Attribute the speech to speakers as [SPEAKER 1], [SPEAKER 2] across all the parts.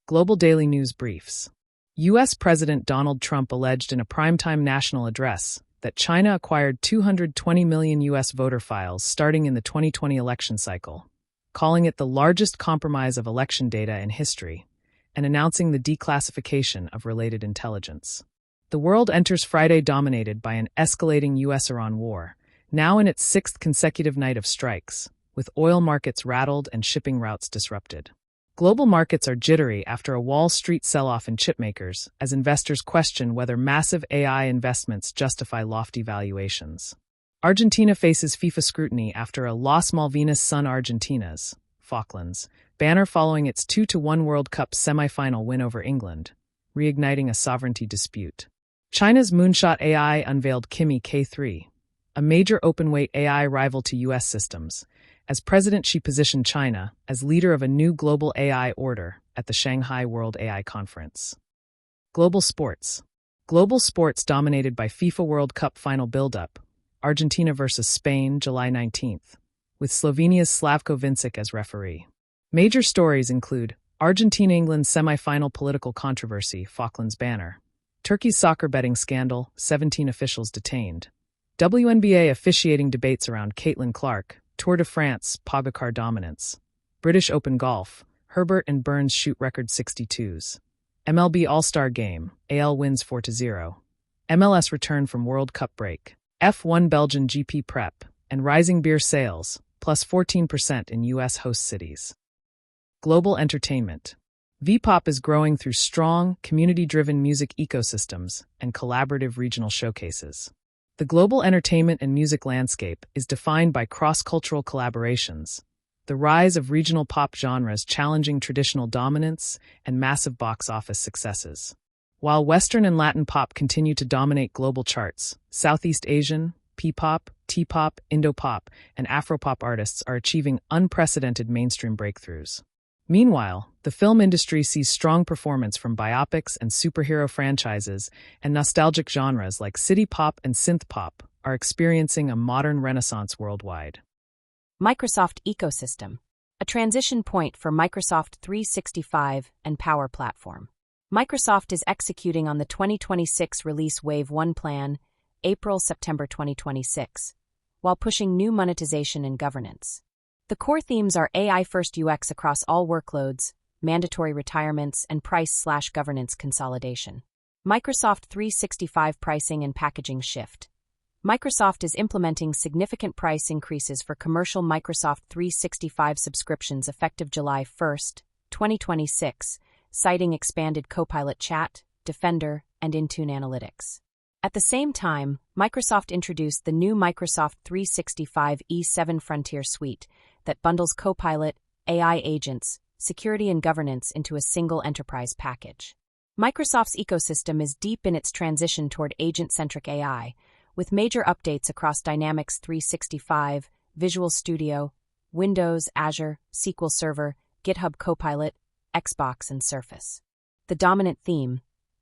[SPEAKER 1] Global Daily News Briefs. U.S. President Donald Trump alleged in a primetime national address that China acquired 220 million U.S. voter files starting in the 2020 election cycle, calling it the largest compromise of election data in history, and announcing the declassification of related intelligence. The world enters Friday dominated by an escalating U.S.-Iran war, now in its sixth consecutive night of strikes, with oil markets rattled and shipping routes disrupted. Global markets are jittery after a Wall Street sell-off in chipmakers as investors question whether massive AI investments justify lofty valuations. Argentina faces FIFA scrutiny after a Las Malvinas Sun Argentinas, Falklands, banner following its 2-1 World Cup semi-final win over England, reigniting a sovereignty dispute. China's Moonshot AI unveiled Kimi K3, a major open-weight AI rival to U.S. systems. As president, she positioned China as leader of a new global AI order at the Shanghai World AI Conference. Global sports. Global sports dominated by FIFA World Cup final build-up, Argentina versus Spain, July 19th, with Slovenia's Slavko Vincic as referee. Major stories include Argentina-England semi-final political controversy, Falklands banner, Turkey's soccer betting scandal, 17 officials detained, WNBA officiating debates around Caitlin Clark, Tour de France, Pogacar dominance, British Open golf, Herbert and Burns shoot record 62s, MLB All-Star Game, AL wins 4-0, MLS return from World Cup break, F1 Belgian GP prep, and rising beer sales, plus 14% in U.S. host cities. Global entertainment. V-pop is growing through strong, community-driven music ecosystems and collaborative regional showcases. The global entertainment and music landscape is defined by cross-cultural collaborations, the rise of regional pop genres challenging traditional dominance, and massive box office successes. While Western and Latin pop continue to dominate global charts, Southeast Asian, P-pop, T-pop, Indo-pop, and Afro-pop artists are achieving unprecedented mainstream breakthroughs. Meanwhile, the film industry sees strong performance from biopics and superhero franchises, and nostalgic genres like city pop and synth pop are experiencing a modern renaissance worldwide.
[SPEAKER 2] Microsoft ecosystem, a transition point for Microsoft 365 and Power Platform. Microsoft is executing on the 2026 release Wave 1 plan, April-September 2026, while pushing new monetization and governance. The core themes are AI-first UX across all workloads, mandatory retirements, and price/governance consolidation. Microsoft 365 pricing and packaging shift. Microsoft is implementing significant price increases for commercial Microsoft 365 subscriptions effective July 1, 2026, citing expanded Copilot Chat, Defender, and Intune analytics. At the same time, Microsoft introduced the new Microsoft 365 E7 Frontier Suite that bundles Copilot, AI agents, security and governance into a single enterprise package. Microsoft's ecosystem is deep in its transition toward agent-centric AI, with major updates across Dynamics 365, Visual Studio, Windows, Azure, SQL Server, GitHub Copilot, Xbox, and Surface. The dominant theme: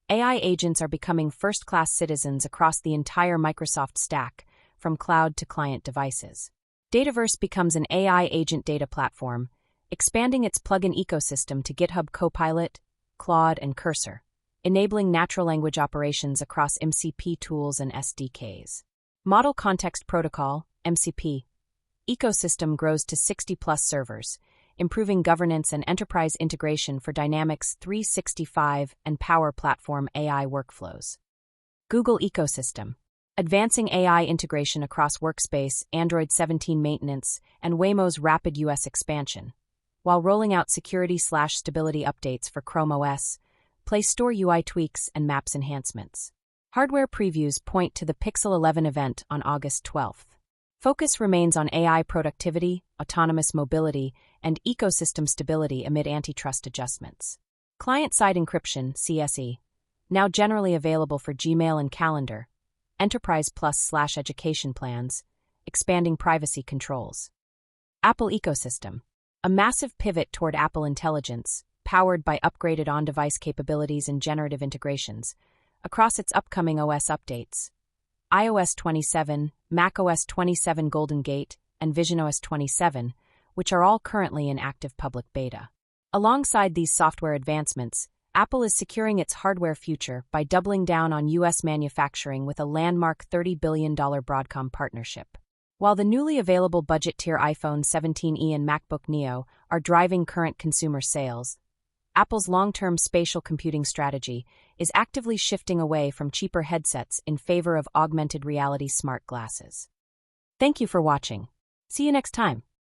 [SPEAKER 2] AI agents are becoming first-class citizens across the entire Microsoft stack, from cloud to client devices. Dataverse becomes an AI agent data platform, expanding its plugin ecosystem to GitHub Copilot, Claude, and Cursor, enabling natural language operations across MCP tools and SDKs. Model Context Protocol, MCP, ecosystem grows to 60-plus servers, improving governance and enterprise integration for Dynamics 365 and Power Platform AI workflows. Google ecosystem, advancing AI integration across Workspace, Android 17 maintenance, and Waymo's rapid US expansion, while rolling out security/stability updates for Chrome OS, Play Store UI tweaks, and Maps enhancements. Hardware previews point to the Pixel 11 event on August 12th. Focus remains on AI productivity, autonomous mobility, and ecosystem stability amid antitrust adjustments. Client-side encryption, CSE, now generally available for Gmail and Calendar, Enterprise Plus/education plans, expanding privacy controls. Apple ecosystem, a massive pivot toward Apple Intelligence, powered by upgraded on-device capabilities and generative integrations, across its upcoming OS updates. iOS 27, macOS 27 Golden Gate, and visionOS 27, which are all currently in active public beta. Alongside these software advancements, Apple is securing its hardware future by doubling down on U.S. manufacturing with a landmark $30 billion Broadcom partnership. While the newly available budget-tier iPhone 17e and MacBook Neo are driving current consumer sales, Apple's long-term spatial computing strategy is actively shifting away from cheaper headsets in favor of augmented reality smart glasses. Thank you for watching. See you next time.